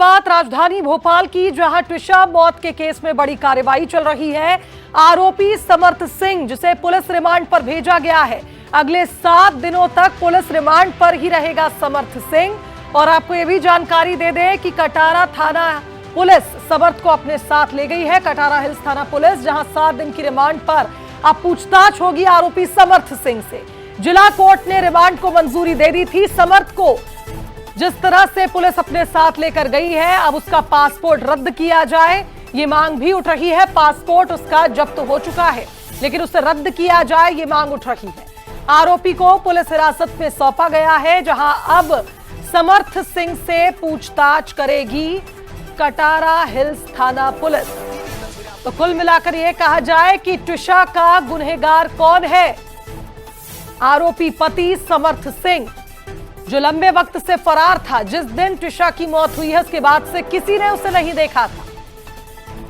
बात राजधानी भोपाल की, जहां ट्विशा मौत के केस में बड़ी कार्रवाई चल रही है। आरोपी समर्थ सिंह, जिसे पुलिस रिमांड पर भेजा गया है, अगले 7 दिनों तक पुलिस रिमांड पर ही रहेगा समर्थ सिंह। और आपको यह भी जानकारी दे दें कि कटारा थाना पुलिस समर्थ को अपने साथ ले गई है। कटारा हिल्स थाना पुलिस, जहां 7 दिन की रिमांड पर अब पूछताछ होगी आरोपी समर्थ सिंह से। जिला कोर्ट ने रिमांड को मंजूरी दे दी थी। समर्थ को जिस तरह से पुलिस अपने साथ लेकर गई है, अब उसका पासपोर्ट रद्द किया जाए, ये मांग भी उठ रही है। पासपोर्ट उसका जब्त हो चुका है, लेकिन उसे रद्द किया जाए, ये मांग उठ रही है। आरोपी को पुलिस हिरासत में सौंपा गया है, जहां अब समर्थ सिंह से पूछताछ करेगी कटारा हिल्स थाना पुलिस। तो कुल मिलाकर यह कहा जाए कि ट्विशा का गुनहगार कौन है? आरोपी पति समर्थ सिंह, जो लंबे वक्त से फरार था। जिस दिन ट्विशा की मौत हुई है, उसके बाद से किसी ने उसे नहीं देखा था।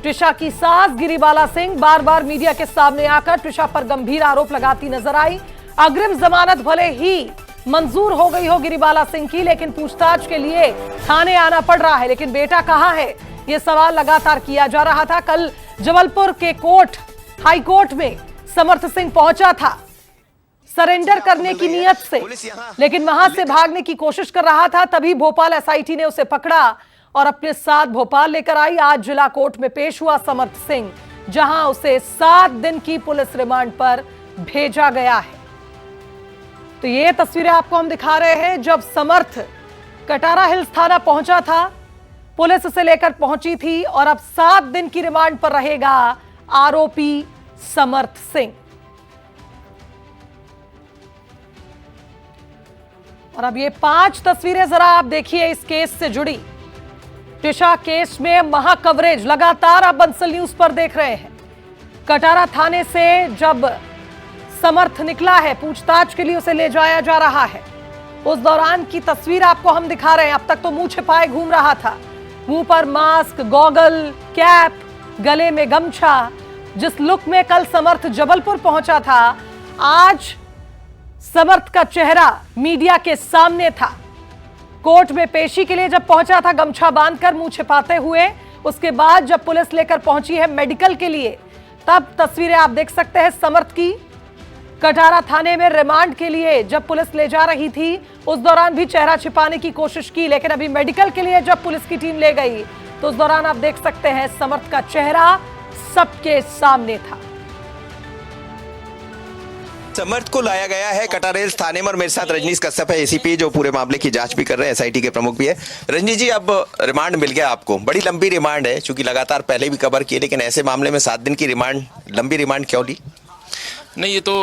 ट्विशा की सास गिरिबाला सिंह बार बार मीडिया के सामने आकर ट्विशा पर गंभीर आरोप लगाती नजर आई। अग्रिम जमानत भले ही मंजूर हो गई हो गिरिबाला सिंह की, लेकिन पूछताछ के लिए थाने आना पड़ रहा है। लेकिन बेटा कहां है, यह सवाल लगातार किया जा रहा था। कल जबलपुर के हाई कोर्ट में समर्थ सिंह पहुंचा था सरेंडर करने की नियत से, लेकिन वहां से भागने की कोशिश कर रहा था। तभी भोपाल एसआईटी ने उसे पकड़ा और अपने साथ भोपाल लेकर आई। आज जिला कोर्ट में पेश हुआ समर्थ सिंह, जहां उसे 7 दिन की पुलिस रिमांड पर भेजा गया है। तो ये तस्वीरें आपको हम दिखा रहे हैं जब समर्थ कटारा हिल्स थाना पहुंचा था, पुलिस उसे लेकर पहुंची थी और अब 7 दिन की रिमांड पर रहेगा आरोपी समर्थ सिंह। और अब ये 5 तस्वीरें जरा आप देखिए इस केस से जुड़ी। ट्विशा केस में महा कवरेज लगातार आप बंसल न्यूज पर देख रहे हैं। कटारा थाने से जब समर्थ निकला है, पूछताछ के लिए उसे ले जाया जा रहा है, उस दौरान की तस्वीर आपको हम दिखा रहे हैं। अब तक तो मुंह छिपाए घूम रहा था, मुंह पर मास्क, गॉगल, कैप, गले में गमछा। जिस लुक में कल समर्थ जबलपुर पहुंचा था, आज समर्थ का चेहरा मीडिया के सामने था। कोर्ट में पेशी के लिए जब पहुंचा था गमछा बांधकर, मुंह छिपाते हुए, उसके बाद जब पुलिस लेकर पहुंची है मेडिकल के लिए, तब तस्वीरें आप देख सकते हैं समर्थ की। कटारा थाने में रिमांड के लिए जब पुलिस ले जा रही थी, उस दौरान भी चेहरा छिपाने की कोशिश की, लेकिन अभी मेडिकल के लिए जब पुलिस की टीम ले गई, तो उस दौरान आप देख सकते हैं समर्थ का चेहरा सबके सामने था। समर्थ को लाया गया है कटारा हिल्स थाने में और मेरे साथ रजनीश कश्यप है, एसीपी, जो पूरे मामले की जांच भी कर रहे हैं, एसआईटी के प्रमुख भी है। रजनीश जी, अब रिमांड मिल गया आपको, बड़ी लंबी रिमांड है, क्योंकि लगातार पहले भी कवर किए, लेकिन ऐसे मामले में 7 दिन की रिमांड, लंबी रिमांड क्यों ली? नहीं, ये तो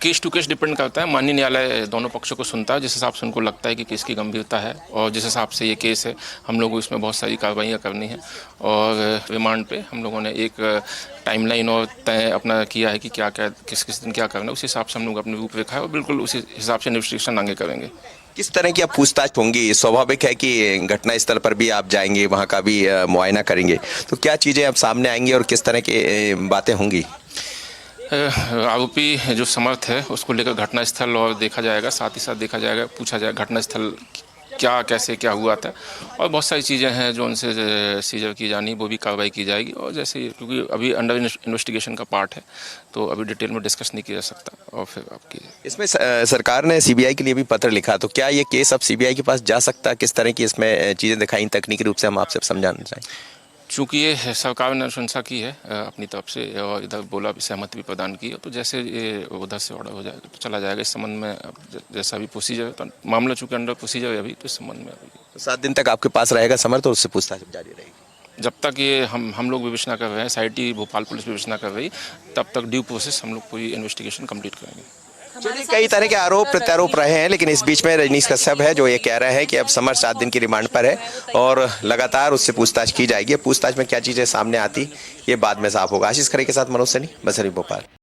केस टू केस डिपेंड करता है। माननीय न्यायालय दोनों पक्षों को सुनता है, जिस हिसाब से उनको लगता है कि केस की गंभीरता है और जिस हिसाब से ये केस है, हम लोगों को इसमें बहुत सारी कार्रवाइयाँ करनी है। और रिमांड पे हम लोगों ने एक टाइमलाइन और तय अपना किया है कि क्या क्या किस किस दिन क्या करना है, उस हिसाब से हम लोग अपनी रूपरेखा है और बिल्कुल उसी हिसाब से इन्वेस्टिगेशन आगे करेंगे। किस तरह की अब पूछताछ होंगी? स्वाभाविक है कि घटना स्थल पर भी आप जाएंगे, वहाँ का भी मुआयना करेंगे, तो क्या चीज़ें अब सामने आएंगी और किस तरह की बातें होंगी? आरोपी जो समर्थ है, उसको लेकर घटनास्थल और देखा जाएगा, साथ ही साथ देखा जाएगा, पूछा जाएगा घटनास्थल क्या कैसे क्या हुआ था, और बहुत सारी चीज़ें हैं जो उनसे सीजर की जानी, वो भी कार्रवाई की जाएगी। और जैसे क्योंकि अभी अंडर इन्वेस्टिगेशन का पार्ट है, तो अभी डिटेल में डिस्कस नहीं किया जा सकता। और फिर आपकी इसमें सरकार ने सीबीआई के लिए भी पत्र लिखा, तो क्या ये केस अब सीबीआई के पास जा सकता है? किस तरह की इसमें चीज़ें दिखाई तकनीकी रूप से, हम आपसे समझाना चाहें। चूँकि ये सरकार ने अनुशंसा की है अपनी तरफ से, और इधर बोला भी, सहमति भी प्रदान की है, तो जैसे ये उधर से ऑर्डर हो जाएगा तो चला जाएगा। इस संबंध में जैसा भी प्रोसीजर, तो मामला चूँकि अंडर प्रोसीजर है अभी, तो इस संबंध में अभी 7 दिन तक आपके पास रहेगा समर्थ और उससे पूछताछ जारी रहेगी। जब तक ये हम लोग विवेचना कर रहे हैं, एसआईटी भोपाल पुलिस विवेचना कर रही, तब तक ड्यू प्रोसेस हम लोग पूरी इन्वेस्टिगेशन कंप्लीट करेंगे। चलिए, कई तरह के आरोप प्रत्यारोप रहे हैं, लेकिन इस बीच में रजनीश कश्यप है जो ये कह रहा है कि अब समर्थ 7 दिन की रिमांड पर है और लगातार उससे पूछताछ की जाएगी। पूछताछ में क्या चीज़ें सामने आती, ये बाद में साफ होगा। आशीष खरे के साथ मनोज सैनी, बसरी, भोपाल।